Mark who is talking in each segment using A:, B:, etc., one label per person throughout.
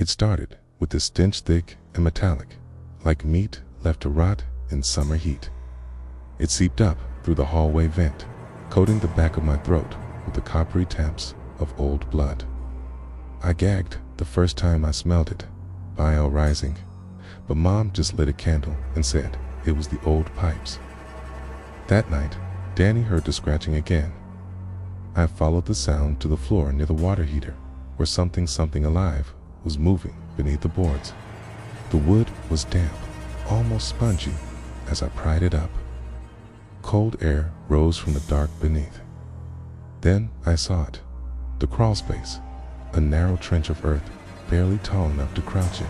A: It started with a stench thick and metallic, like meat left to rot in summer heat. It seeped up through the hallway vent, coating the back of my throat with the coppery taps of old blood. I gagged the first time I smelled it, bile rising, but Mom just lit a candle and said it was the old pipes. That night, Danny heard the scratching again. I followed the sound to the floor near the water heater, where something alive was moving beneath the boards. The wood was damp, almost spongy, as I pried it up. Cold air rose from the dark beneath. Then I saw it, the crawlspace, a narrow trench of earth barely tall enough to crouch in.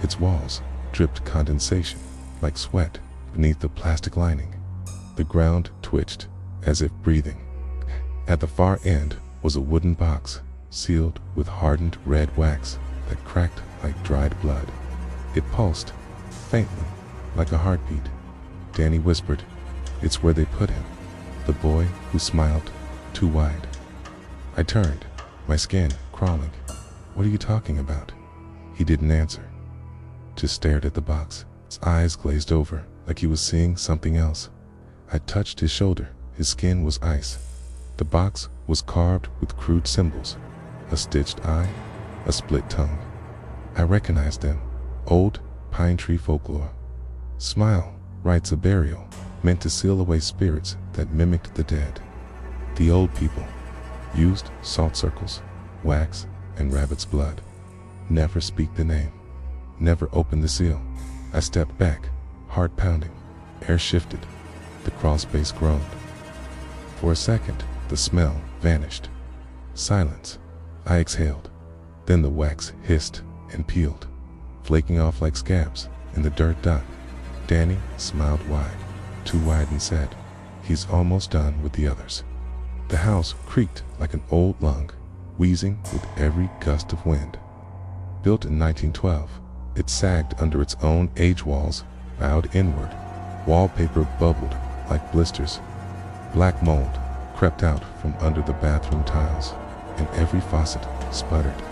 A: Its walls dripped condensation like sweat beneath the plastic lining. The ground twitched as if breathing. At the far end was a wooden box sealed with hardened red wax that cracked like dried blood. It pulsed, faintly, like a heartbeat. Danny whispered, "It's where they put him, the boy who smiled too wide." I turned, my skin crawling. "What are you talking about?" He didn't answer, just stared at the box. His eyes glazed over like he was seeing something else. I touched his shoulder. His skin was ice. The box was carved with crude symbols, a stitched eye, a split tongue. I recognized them, old pine tree folklore. Smile, rites of burial, meant to seal away spirits that mimicked the dead. The old people used salt circles, wax, and rabbit's blood. Never speak the name. Never open the seal. I stepped back, heart pounding. Air shifted. The crawlspace groaned. For a second, the smell vanished. Silence. I exhaled. Then the wax hissed and peeled, flaking off like scabs in the dirt dot. Danny smiled wide, too wide, and said, "He's almost done with the others." The house creaked like an old lung, wheezing with every gust of wind. Built in 1912, it sagged under its own age walls, bowed inward. Wallpaper bubbled like blisters. Black mold crept out from under the bathroom tiles, and every faucet sputtered.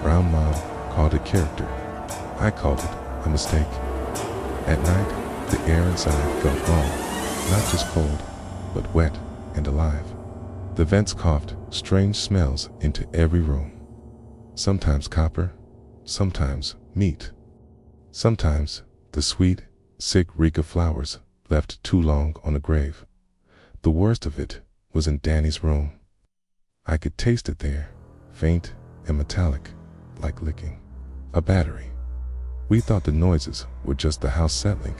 A: Brown Mom called it character. I called it a mistake. At night, the air inside felt wrong, not just cold, but wet and alive. The vents coughed strange smells into every room. Sometimes copper, sometimes meat. Sometimes the sweet, sick reek of flowers left too long on a grave. The worst of it was in Danny's room. I could taste it there, faint and metallic, like licking a battery. We thought the noises were just the house settling,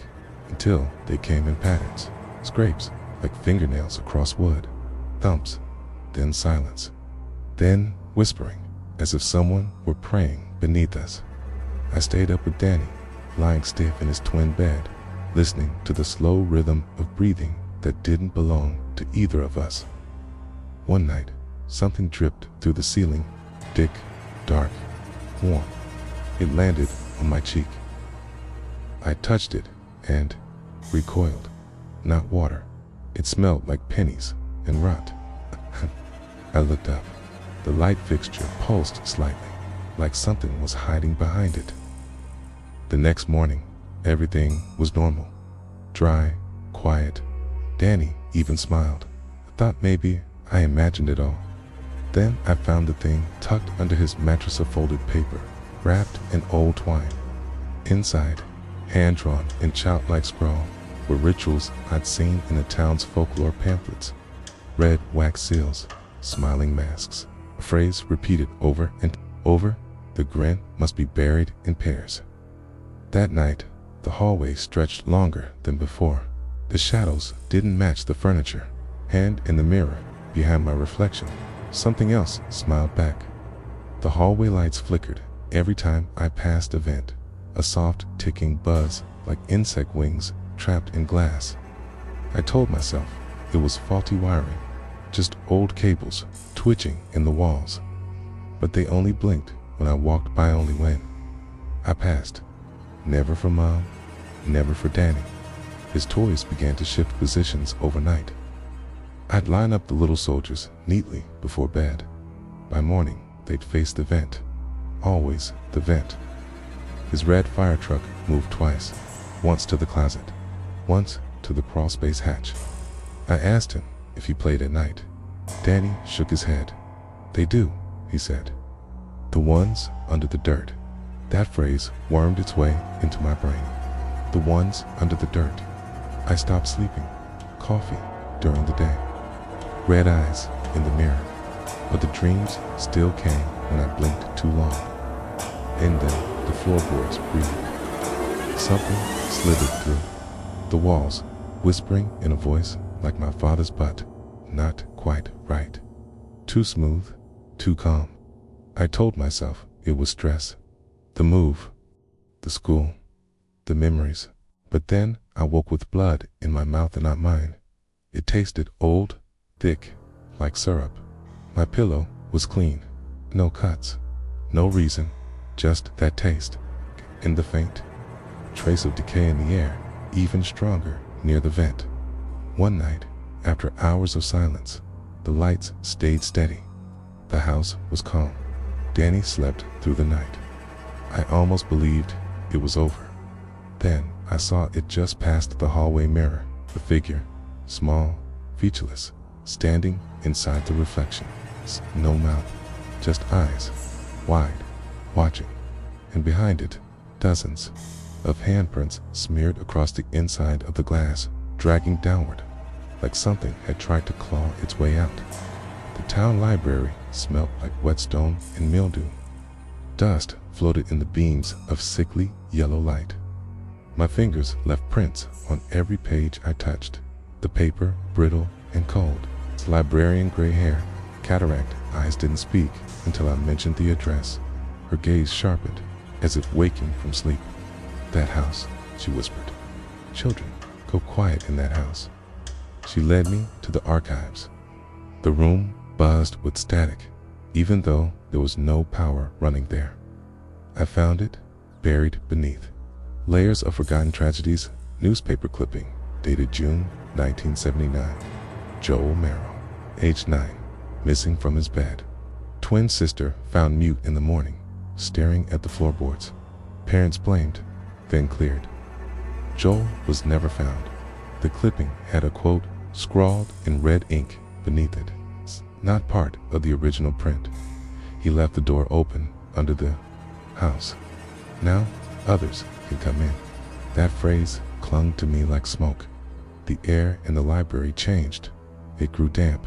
A: until they came in patterns, scrapes like fingernails across wood, thumps, then silence, then whispering as if someone were praying beneath us. I stayed up with Danny, lying stiff in his twin bed, listening to the slow rhythm of breathing that didn't belong to either of us. One night, something dripped through the ceiling, thick, dark, warm. It landed on my cheek. I touched it and recoiled. Not water. It smelled like pennies and rot. I looked up. The light fixture pulsed slightly, like something was hiding behind it. The next morning, everything was normal. Dry, quiet. Danny even smiled. I thought maybe I imagined it all. Then I found the thing tucked under his mattress of folded paper, wrapped in old twine. Inside, hand-drawn in childlike scrawl, were rituals I'd seen in the town's folklore pamphlets. Red wax seals, smiling masks. A phrase repeated over and over, "The grin must be buried in pairs." That night, the hallway stretched longer than before. The shadows didn't match the furniture. Hand in the mirror, behind my reflection, something else smiled back. The hallway lights flickered every time I passed a vent, a soft ticking buzz like insect wings trapped in glass. I told myself it was faulty wiring, just old cables twitching in the walls. But they only blinked when I walked by, only when I passed. Never for Mom, never for Danny. His toys began to shift positions overnight. I'd line up the little soldiers neatly before bed. By morning, they'd face the vent, always the vent. His red fire truck moved twice, once to the closet, once to the crawlspace hatch. I asked him if he played at night. Danny shook his head. "They do," he said. "The ones under the dirt." That phrase wormed its way into my brain. The ones under the dirt. I stopped sleeping. Coffee during the day. Red eyes in the mirror. But the dreams still came when I blinked too long. And then the floorboards breathed. Something slithered through the walls, whispering in a voice like my father's, but not quite right. Too smooth, too calm. I told myself it was stress. The move, the school, the memories. But then I woke with blood in my mouth and not mine. It tasted old, thick, like syrup. My pillow was clean. No cuts. No reason. Just that taste. And the faint trace of decay in the air, even stronger near the vent. One night, after hours of silence, the lights stayed steady. The house was calm. Danny slept through the night. I almost believed it was over. Then I saw it just past the hallway mirror, the figure, small, featureless, standing inside the reflection. No mouth, just eyes, wide, watching. And behind it, dozens of handprints smeared across the inside of the glass, dragging downward, like something had tried to claw its way out. The town library smelled like whetstone and mildew. Dust floated in the beams of sickly yellow light. My fingers left prints on every page I touched, the paper brittle and cold. Its librarian gray hair, cataract eyes didn't speak until I mentioned the address. Her gaze sharpened, as if waking from sleep. "That house," she whispered. "Children go quiet in that house." She led me to the archives. The room buzzed with static, even though there was no power running there. I found it buried beneath layers of forgotten tragedies. Newspaper clipping dated June 1979. Joel Merrill, age 9, missing from his bed. Twin sister found mute in the morning, staring at the floorboards. Parents blamed, then cleared. Joel was never found. The clipping had a quote scrawled in red ink beneath it. Not part of the original print. He left the door open under the house. Now others can come in. That phrase clung to me like smoke. The air in the library changed. It grew damp.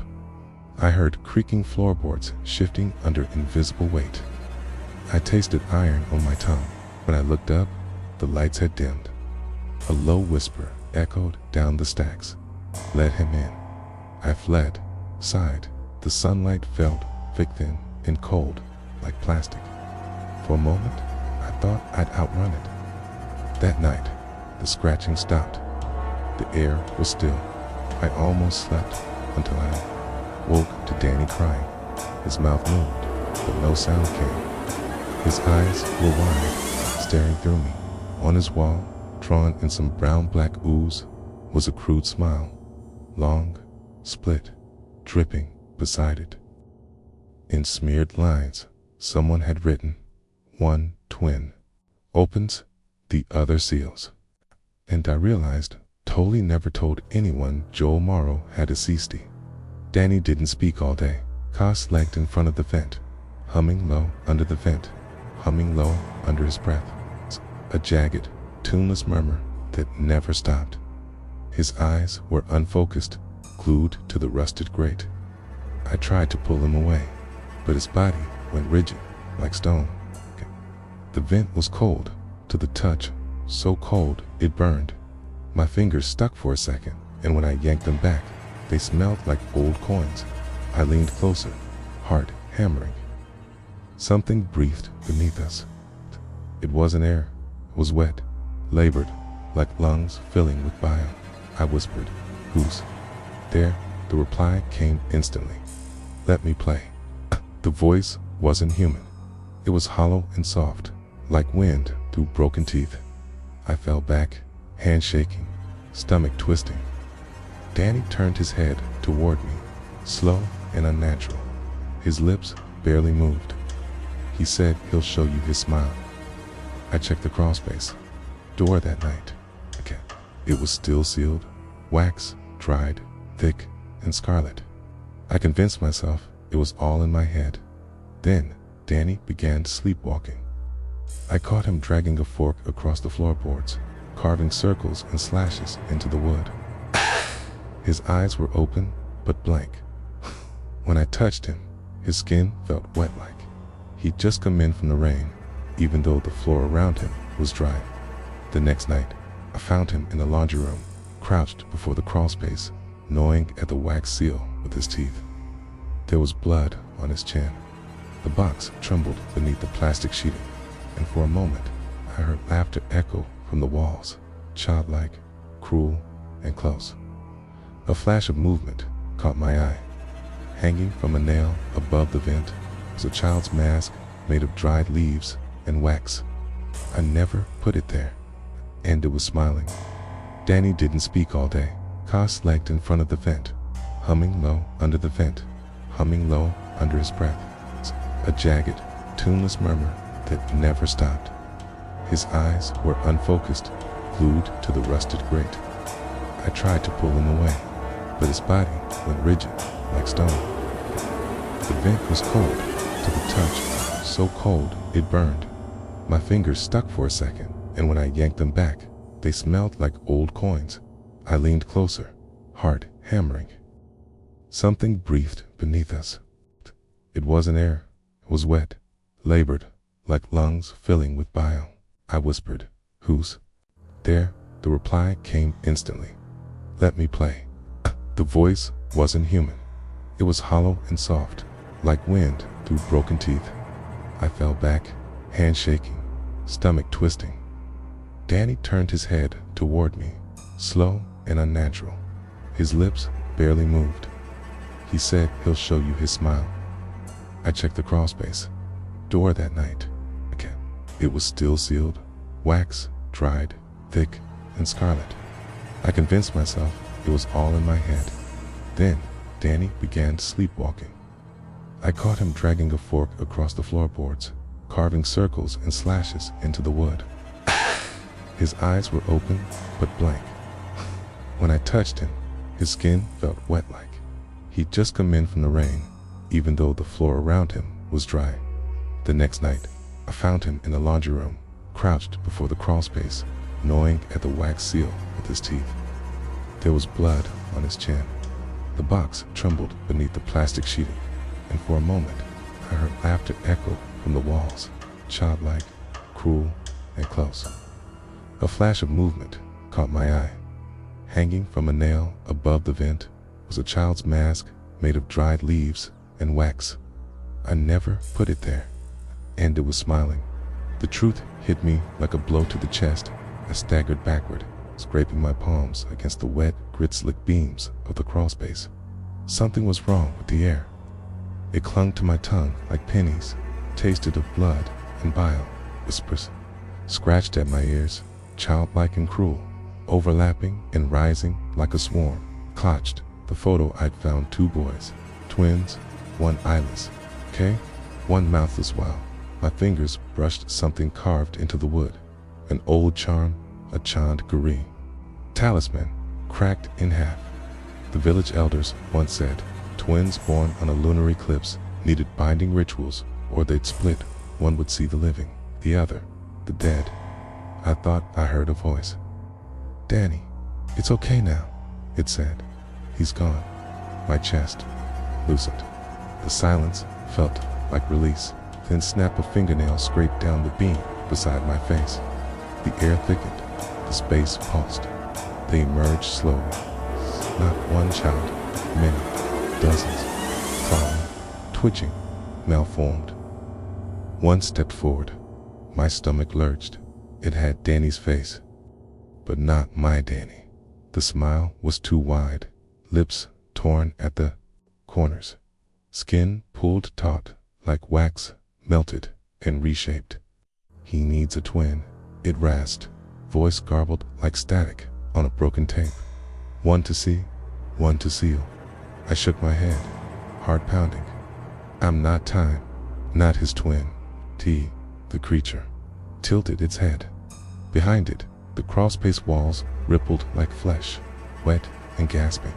A: I heard creaking floorboards shifting under invisible weight. I tasted iron on my tongue. When I looked up, the lights had dimmed. A low whisper echoed down the stacks. "Let him in." I fled, sighed. The sunlight felt thin and cold, like plastic. For a moment, I thought I'd outrun it. That night, the scratching stopped. The air was still. I almost slept until I woke to Danny crying. His mouth moved, but no sound came. His eyes were wide, staring through me. On his wall, drawn in some brown-black ooze, was a crude smile. Long, split, dripping beside it. In smeared lines, someone had written, "One twin opens, the other seals." And I realized Tolley never told anyone Joel Morrow had a ceasty. Danny didn't speak all day. Koss legged in front of the vent, humming low under the vent, humming low under his breath. A jagged, tuneless murmur that never stopped. His eyes were unfocused, glued to the rusted grate. I tried to pull him away, but his body went rigid, like stone. The vent was cold to the touch, so cold it burned. My fingers stuck for a second, and when I yanked them back, they smelled like old coins. I leaned closer, heart hammering. Something breathed beneath us. It wasn't air, it was wet, labored, like lungs filling with bile. I whispered, "Who's there?" The reply came instantly. "Let me play." The voice wasn't human. It was hollow and soft, like wind through broken teeth. I fell back, hand shaking, stomach twisting. Danny turned his head toward me, slow and unnatural. His lips barely moved. He said he'll show you his smile. I checked the crawlspace door that night. Okay. It was still sealed, wax, dried, thick, and scarlet. I convinced myself it was all in my head. Then Danny began sleepwalking. I caught him dragging a fork across the floorboards, carving circles and slashes into the wood. His eyes were open but blank. When I touched him, his skin felt wet-like. He'd just come in from the rain, even though the floor around him was dry. The next night, I found him in the laundry room, crouched before the crawlspace, gnawing at the wax seal with his teeth. There was blood on his chin. The box trembled beneath the plastic sheeting, and for a moment, I heard laughter echo from the walls, childlike, cruel, and close. A flash of movement caught my eye. Hanging from a nail above the vent was a child's mask made of dried leaves and wax. I never put it there, and it was smiling. Danny didn't speak all day. Cross-legged in front of the vent, humming low under the vent, humming low under his breath. A jagged, tuneless murmur that never stopped. His eyes were unfocused, glued to the rusted grate. I tried to pull him away, but his body went rigid, like stone. The vent was cold to the touch, so cold it burned. My fingers stuck for a second, and when I yanked them back, they smelled like old coins. I leaned closer, heart hammering. Something breathed beneath us. It wasn't air, it was wet, labored, like lungs filling with bile. I whispered, "Who's there?" The reply came instantly. "Let me play." The voice wasn't human. It was hollow and soft, like wind through broken teeth. I fell back, hand shaking, stomach twisting. Danny turned his head toward me, slow and unnatural. His lips barely moved. He said he'll show you his smile. I checked the crawlspace door that night. It was still sealed, wax, dried, thick, and scarlet. I convinced myself it was all in my head. Then Danny began sleepwalking. I caught him dragging a fork across the floorboards, carving circles and slashes into the wood. His eyes were open but blank. When I touched him, his skin felt wet-like. He'd just come in from the rain, even though the floor around him was dry. The next night, I found him in the laundry room, crouched before the crawlspace, gnawing at the wax seal with his teeth. There was blood on his chin. The box trembled beneath the plastic sheeting, and for a moment, I heard laughter echo from the walls, childlike, cruel, and close. A flash of movement caught my eye. Hanging from a nail above the vent was a child's mask made of dried leaves and wax. I never put it there, and it was smiling. The truth hit me like a blow to the chest. I staggered backward, scraping my palms against the wet, grit-slick beams of the crawlspace. Something was wrong with the air. It clung to my tongue like pennies, tasted of blood and bile. Whispers scratched at my ears, childlike and cruel, overlapping and rising like a swarm. Clutched the photo I'd found: two boys, twins, one eyeless, one mouthless while my fingers brushed something carved into the wood. An old charm, a chand guri. Talisman, cracked in half. The village elders once said, twins born on a lunar eclipse needed binding rituals, or they'd split. One would see the living, the other, the dead. I thought I heard a voice. "Danny, it's okay now," it said. "He's gone." My chest loosened. The silence felt like release. Thin snap of fingernails scraped down the beam beside my face. The air thickened. The space pulsed. They emerged slowly. Not one child, many, dozens, falling, twitching, malformed. One stepped forward. My stomach lurched. It had Danny's face, but not my Danny. The smile was too wide, lips torn at the corners, skin pulled taut like wax, melted and reshaped. "He needs a twin," it rasped, voice garbled like static on a broken tape. "One to see, one to seal." I shook my head, heart pounding. "I'm not time, not his twin." The creature tilted its head. Behind it, the crawlspace walls rippled like flesh, wet and gasping.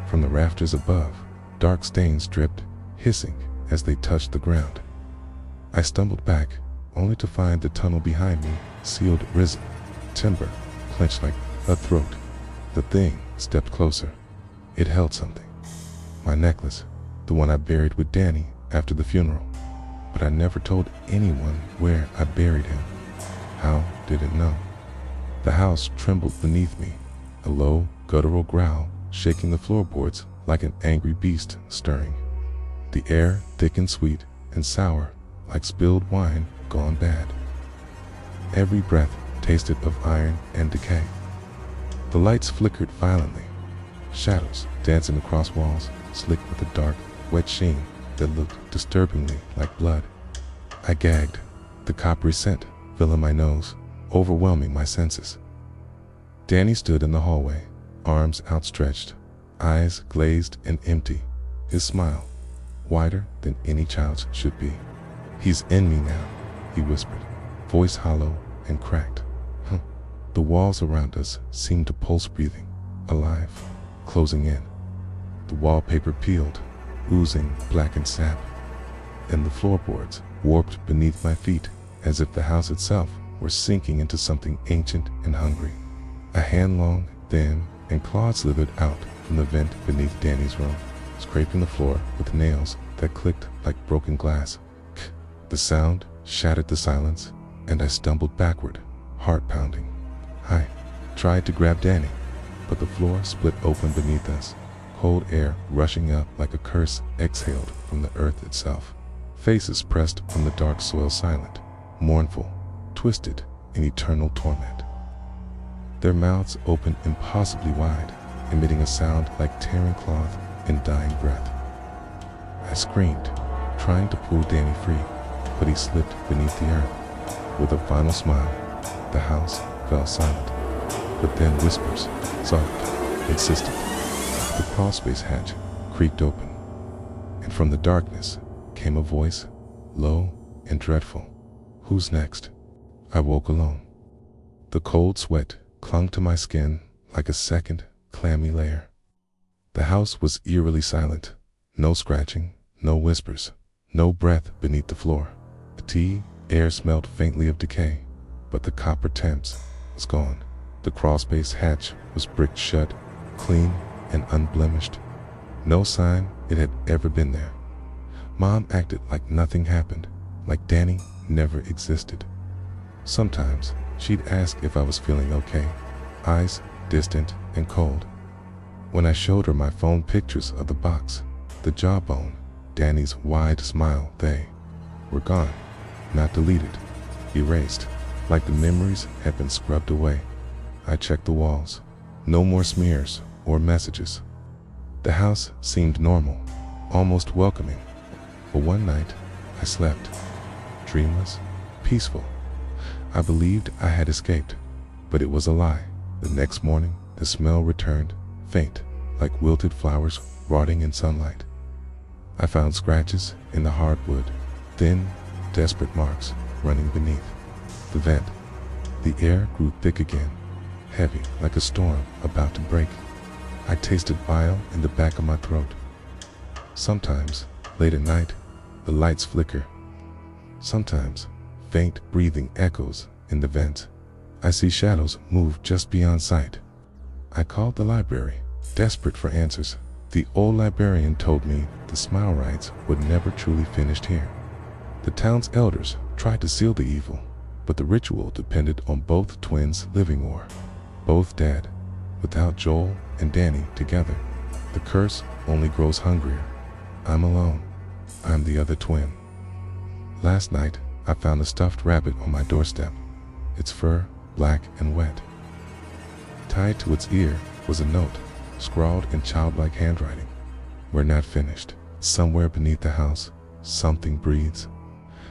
A: From the rafters above, dark stains dripped, hissing as they touched the ground. I stumbled back, only to find the tunnel behind me sealed resin, timber clenched like a throat. The thing stepped closer. It held something. My necklace, the one I buried with Danny after the funeral. But I never told anyone where I buried him. How did it know? The house trembled beneath me, a low, guttural growl shaking the floorboards like an angry beast stirring. The air thick and sweet and sour like spilled wine gone bad. Every breath tasted of iron and decay. The lights flickered violently, shadows dancing across walls slick with a dark, wet sheen that looked disturbingly like blood. I gagged, the coppery scent filling my nose, overwhelming my senses. Danny stood in the hallway, arms outstretched, eyes glazed and empty, his smile wider than any child's should be. "He's in me now," he whispered, voice hollow and cracked. The walls around us seemed to pulse breathing, alive, closing in. The wallpaper peeled, oozing blackened sap, and the floorboards warped beneath my feet as if the house itself were sinking into something ancient and hungry. A hand long, thin, and claws slithered out from the vent beneath Danny's room, scraping the floor with nails that clicked like broken glass. The sound shattered the silence, and I stumbled backward, heart pounding. I tried to grab Danny, but the floor split open beneath us, cold air rushing up like a curse exhaled from the earth itself. Faces pressed from the dark soil silent, mournful, twisted in eternal torment. Their mouths opened impossibly wide, emitting a sound like tearing cloth and dying breath. I screamed, trying to pull Danny free, but he slipped beneath the earth. With a final smile, the house fell silent, but then whispers, soft, insistent. The crawlspace hatch creaked open, and from the darkness came a voice, low and dreadful. "Who's next?" I woke alone. The cold sweat clung to my skin like a second, clammy layer. The house was eerily silent. No scratching, no whispers, no breath beneath the floor. The air smelled faintly of decay, but the copper temps was gone. The crawlspace hatch was bricked shut, clean and unblemished. No sign it had ever been there. Mom acted like nothing happened, like Danny never existed. Sometimes she'd ask if I was feeling okay, eyes distant and cold. When I showed her my phone pictures of the box, the jawbone, Danny's wide smile, they were gone, not deleted, erased, like the memories had been scrubbed away. I checked the walls. No more smears or messages. The house seemed normal, almost welcoming. But one night, I slept, dreamless, peaceful. I believed I had escaped, but it was a lie. The next morning, the smell returned, faint, like wilted flowers rotting in sunlight. I found scratches in the hardwood, thin, desperate marks running beneath the vent. The air grew thick again, heavy like a storm about to break. I tasted bile in the back of my throat. Sometimes, late at night, the lights flicker. Sometimes, faint breathing echoes in the vent. I see shadows move just beyond sight. I called the library, desperate for answers. The old librarian told me the smile rites were never truly finished here. The town's elders tried to seal the evil, but the ritual depended on both twins living or both dead. Without Joel and Danny together, the curse only grows hungrier. I'm alone. I'm the other twin. Last night, I found a stuffed rabbit on my doorstep, its fur black and wet. Tied to its ear was a note, scrawled in childlike handwriting. "We're not finished. Somewhere beneath the house, something breathes."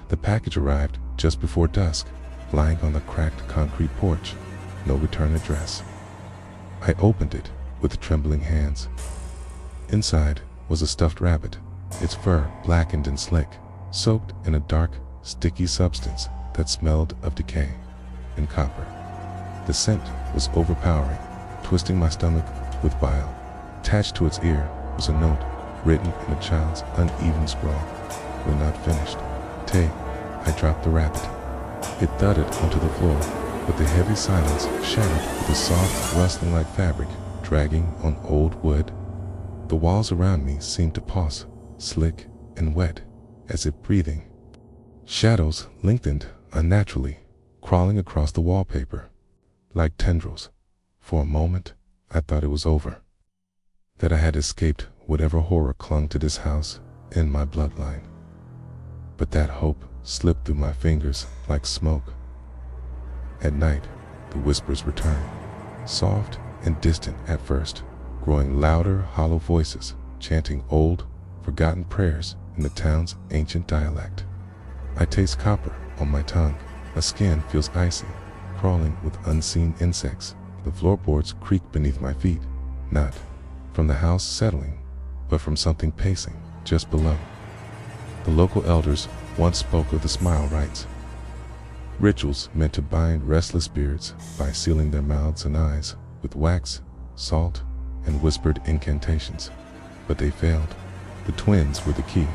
A: The package arrived just before dusk, lying on the cracked concrete porch. No return address. I opened it with trembling hands. Inside was a stuffed rabbit, its fur blackened and slick, soaked in a dark, sticky substance that smelled of decay and copper. The scent was overpowering, twisting my stomach with bile. Attached to its ear was a note written in a child's uneven scrawl. "We're not finished. Tay." I dropped the rabbit. It thudded onto the floor, but the heavy silence shattered with a soft, rustling like fabric dragging on old wood. The walls around me seemed to pulse, slick and wet, as if breathing. Shadows lengthened unnaturally, crawling across the wallpaper like tendrils. For a moment, I thought it was over, that I had escaped whatever horror clung to this house in my bloodline. But that hope slipped through my fingers like smoke. At night, the whispers returned, soft and distant at first, growing louder, hollow voices chanting old, forgotten prayers in the town's ancient dialect. I taste copper on my tongue. My skin feels icy, crawling with unseen insects. The floorboards creak beneath my feet, not from the house settling, but from something pacing just below. The local elders once spoke of the smile rites, rituals meant to bind restless spirits by sealing their mouths and eyes with wax, salt, and whispered incantations. But they failed. The twins were the key,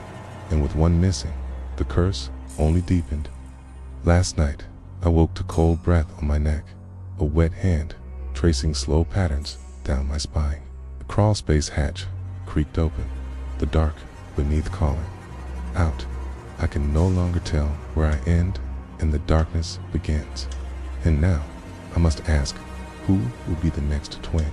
A: and with one missing, the curse only deepened. Last night, I woke to cold breath on my neck, a wet hand tracing slow patterns down my spine. The crawlspace hatch creaked open, the dark beneath calling out. I can no longer tell where I end and the darkness begins. And now, I must ask, who will be the next twin?